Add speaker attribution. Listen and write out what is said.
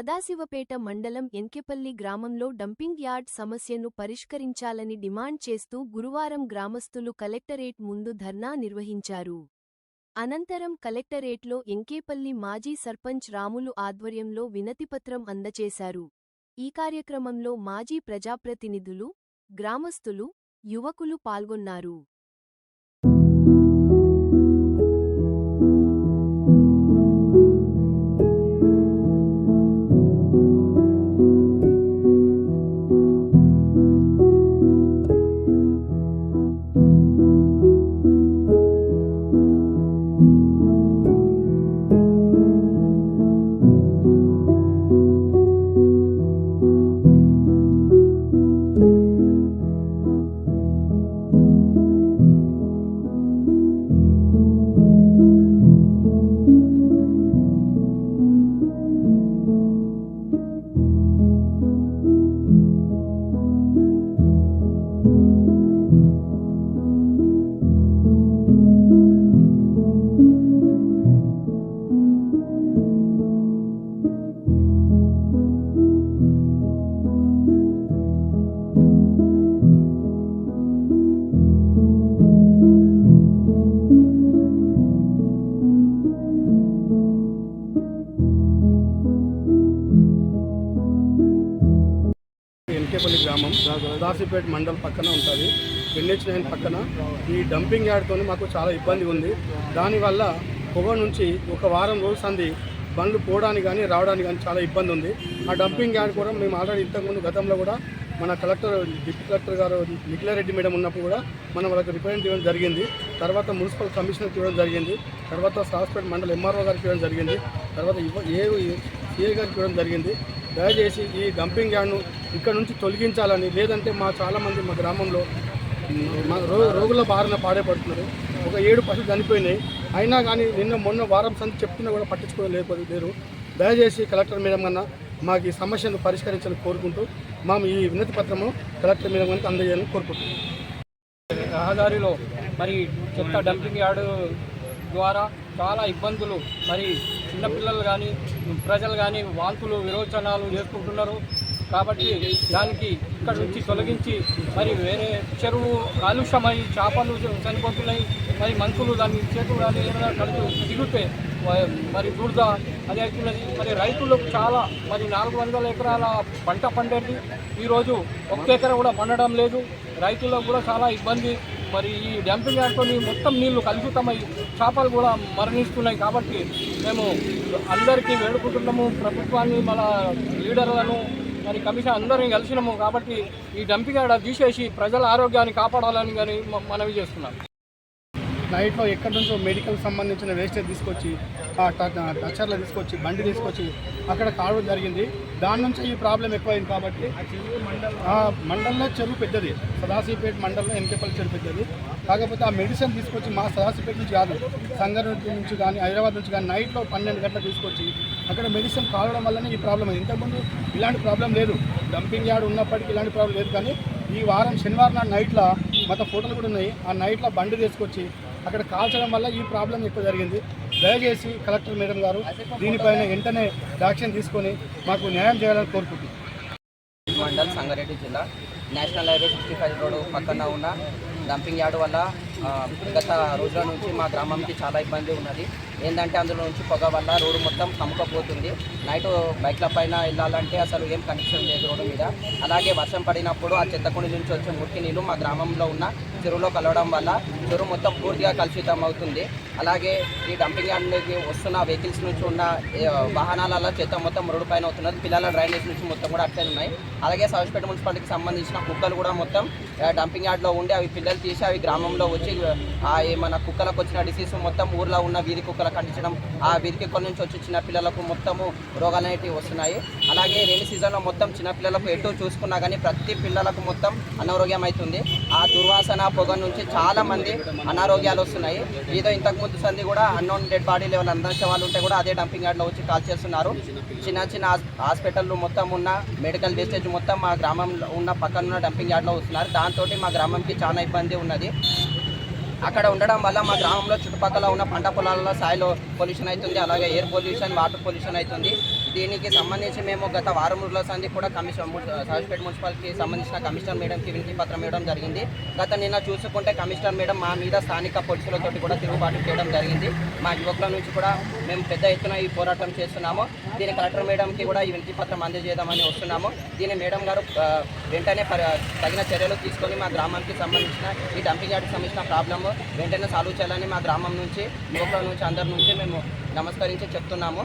Speaker 1: సదాశివపేట మండలం ఎంకెపల్లి గ్రామంలో dumping yard సమస్యను పరిష్కరించాలని డిమాండ్ చేస్తూ గురువారం గ్రామస్తులు కలెక్టరేట్ ముందు ధర్నా నిర్వహించారు. అనంతరం కలెక్టరేట్లో ఎంకేపల్లి మాజీ సర్పంచ్ రాములు ఆధ్వర్యంలో వినతిపత్రం అందజేశారు. ఈ కార్యక్రమంలో మాజీ ప్రజాప్రతినిధులు, గ్రామస్తులు, యువకులు పాల్గొన్నారు.
Speaker 2: ఎంకేపల్లి గ్రామం సదాశివపేట మండలం పక్కన ఉంటుంది. NH9 పక్కన ఈ డంపింగ్ యార్డ్తో మాకు చాలా ఇబ్బంది ఉంది. దానివల్ల పొగ నుంచి ఒక వారం రోజు సంది బండ్లు పోవడానికి కానీ రావడానికి కానీ చాలా ఇబ్బంది ఉంది. ఆ డంపింగ్ యార్డ్ కూడా మేము ఆల్రెడీ ఇంతకుముందు గతంలో కూడా మన డిప్యూటీ కలెక్టర్ గారు నిఖిలారెడ్డి మేడం ఉన్నప్పుడు కూడా మనం వాళ్ళకి రిప్రజెంట్ ఇవ్వడం జరిగింది. తర్వాత మున్సిపల్ కమిషనర్కి ఇవ్వడం జరిగింది. తర్వాత సదాశివపేట మండలం MRO గారికి ఇవ్వడం జరిగింది. తర్వాత CA గారికి ఇవ్వడం జరిగింది. దయచేసి ఈ డంపింగ్ యార్డ్ను ఇక్కడ నుంచి తొలగించాలని, లేదంటే చాలామంది మా గ్రామంలో రోగుల బారిన పాడేపడుతున్నారు. ఒక 7 పశువులు చనిపోయినాయి. అయినా కానీ మొన్న వారం సంది చెప్తున్నా కూడా పట్టించుకోలేరు. దయచేసి కలెక్టర్ మేడం కన్నా మాకు ఈ సమస్యను పరిష్కరించాలని కోరుకుంటూ మేము ఈ వినతి పత్రము కలెక్టర్ మేడం కన్నా అందజేయాలని కోరుకుంటున్నాం.
Speaker 3: రహదారిలో మరి చెత్త డంపింగ్ యార్డు ద్వారా చాలా ఇబ్బందులు, మరి చిన్నపిల్లలు కానీ ప్రజలు కానీ వాంతులు విరోచనాలు చేసుకుంటున్నారు. కాబట్టి దానికి ఇక్కడ నుంచి తొలగించి మరి వేరే చెరువు కాలుష్యమై చేపలు చనిపోతున్నాయి. మరి మనుషులు దాన్ని చేతులు కానీ ఏమైనా కలిసి దిగుతే మరి దురద అది అవుతున్నది. మరి రైతులకు చాలా మరి 400 ఎకరాల పంట పండేది ఈరోజు 1 ఎకరా కూడా పండడం లేదు. రైతులకు కూడా చాలా ఇబ్బంది. మరి ఈ డంపింగ్ యార్డ్తో మొత్తం నీళ్లు కలుషితమై చేపలు కూడా మరణిస్తున్నాయి. కాబట్టి మేము అందరికీ వేడుకుంటున్నాము, ప్రభుత్వాన్ని, మన లీడర్లను, మరి కమిషన్ అందరినీ కలిసినాము. కాబట్టి ఈ డంపింగ్ యార్డ్ తీసేసి ప్రజల ఆరోగ్యాన్ని కాపాడాలని కానీ మనవి చేస్తున్నాం.
Speaker 2: నైట్లో ఎక్కడి నుంచో మెడికల్ సంబంధించిన వేస్టేజ్ తీసుకొచ్చి టచర్లు తీసుకొచ్చి బండి తీసుకొచ్చి అక్కడ కావడం జరిగింది. దాని నుంచి ఈ ప్రాబ్లం ఎక్కువైంది. కాబట్టి మండలంలో చెరువు పెద్దది, సదాశివపేట మండలంలో ఎంకేపల్లి చెరువు పెద్దది. కాకపోతే ఆ మెడిసిన్ తీసుకొచ్చి మా సదాశివపేట నుంచి కాదు, సంగారెడ్డి నుంచి కానీ హైదరాబాద్ నుంచి కానీ నైట్లో 12 గంటలకు తీసుకొచ్చి అక్కడ మెడిసిన్ కావడం వల్లనే ఈ ప్రాబ్లం అయింది. ఇంతకుముందు ఇలాంటి ప్రాబ్లం లేదు. డంపింగ్ యార్డ్ ఉన్నప్పటికీ ఇలాంటి ప్రాబ్లం లేదు. కానీ ఈ వారం శనివారం నాడు నైట్లో మొత్తం ఫోటోలు కూడా ఉన్నాయి. ఆ నైట్లో బండి తీసుకొచ్చి అక్కడ కాల్చడం వల్ల ఈ ప్రాబ్లం ఎక్కువ జరిగింది. దయచేసి కలెక్టర్ మేడం గారు దీనిపైన వెంటనే యాక్షన్ తీసుకొని మాకు న్యాయం చేయాలని కోరుకుంటున్నాం.
Speaker 4: మండల్ సంగారెడ్డి జిల్లా నేషనల్ హైవే 65 రోడ్డు పక్కన ఉన్న డంపింగ్ యార్డ్ వల్ల గత రోజుల నుంచి మా గ్రామంకి చాలా ఇబ్బంది ఉన్నది. ఏంటంటే అందులో నుంచి పొగ వల్ల రోడ్డు మొత్తం కమ్ముకపోతుంది. నైట్ బైక్ల పైన వెళ్ళాలంటే అసలు ఏం కనెక్షన్ లేదు రోడ్డు మీద. అలాగే వర్షం పడినప్పుడు ఆ చెత్తకుండి నుంచి వచ్చే మురికి నీళ్ళు మా గ్రామంలో ఉన్న చెరువులో కలవడం వల్ల చెరువు మొత్తం పూర్తిగా కలుషితం అవుతుంది. అలాగే ఈ డంపింగ్ యార్డ్కి వస్తున్న వెహికల్స్ నుంచి ఉన్న వాహనాల చెత్త మొత్తం రోడ్డు పైన అవుతున్నది. పిల్లల డ్రైనేజ్ నుంచి మొత్తం కూడా అట్లే ఉన్నాయి. అలాగే సదాశివపేట మున్సిపాలిటీకి సంబంధించిన కుక్కలు కూడా మొత్తం డంపింగ్ యార్డ్లో ఉండి అవి పిల్లలు తీసి అవి గ్రామంలో వచ్చి మన కుక్కలకు వచ్చిన డిసీజ్ మొత్తం ఊర్లో ఉన్న వీధి కుక్కలకు కంటించడం, ఆ వీధి కుక్కల నుంచి వచ్చి చిన్నపిల్లలకు మొత్తము రోగాలు అనేటివి వస్తున్నాయి. అలాగే రైనీ సీజన్లో మొత్తం చిన్నపిల్లలకు ఎటు చూసుకున్నా కానీ ప్రతి పిల్లలకు మొత్తం అనారోగ్యం అవుతుంది. ఆ దుర్వాసన పొగ నుంచి చాలా మంది అనారోగ్యాలు వస్తున్నాయి. ఏదో ఇంతకుముందు సంది కూడా అన్నోన్ డెడ్ బాడీ లెవెల్ అందించే వాళ్ళు ఉంటే కూడా అదే డంపింగ్ యార్డ్లో వచ్చి కాల్ చేస్తున్నారు. చిన్న హాస్పిటల్లో మొత్తం ఉన్న మెడికల్ వేస్టేజ్ మొత్తం మా గ్రామంలో ఉన్న పక్కన ఉన్న డంపింగ్ యార్డ్లో వస్తున్నారు. దాంతో మా గ్రామంకి చాలా ఇబ్బంది ఉన్నది. అక్కడ ఉండడం వల్ల మా గ్రామంలో చుట్టుపక్కల ఉన్న పంట పొలాలలో సాయిల్ పొల్యూషన్ అవుతుంది. అలాగే ఎయిర్ పొల్యూషన్, వాటర్ పొల్యూషన్ అవుతుంది. దీనికి సంబంధించి మేము గత వారం రోజుల సంది కూడా సహజపేట మున్సిపాలిటీకి సంబంధించిన కమిషనర్ మేడంకి వినతి పత్రం ఇవ్వడం జరిగింది. నిన్న చూసుకుంటే కమిషనర్ మేడం మా మీద స్థానిక పోలీసులతో కూడా తిరుగుబాటు చేయడం జరిగింది. మా యువకుల నుంచి కూడా మేము పెద్ద ఎత్తున ఈ పోరాటం చేస్తున్నాము. దీని కలెక్టర్ మేడంకి కూడా ఈ వినతి పత్రం అందజేద్దామని వస్తున్నాము. దీని మేడం గారు వెంటనే తగిన చర్యలు తీసుకొని మా గ్రామానికి సంబంధించిన ఈ డంపింగ్ యార్డ్కి సంబంధించిన ప్రాబ్లమ్ వెంటనే సాల్వ్ చేయాలని మా గ్రామం నుంచి యువకుల నుంచి అందరి నుంచి మేము నమస్కరించి చెప్తున్నాము.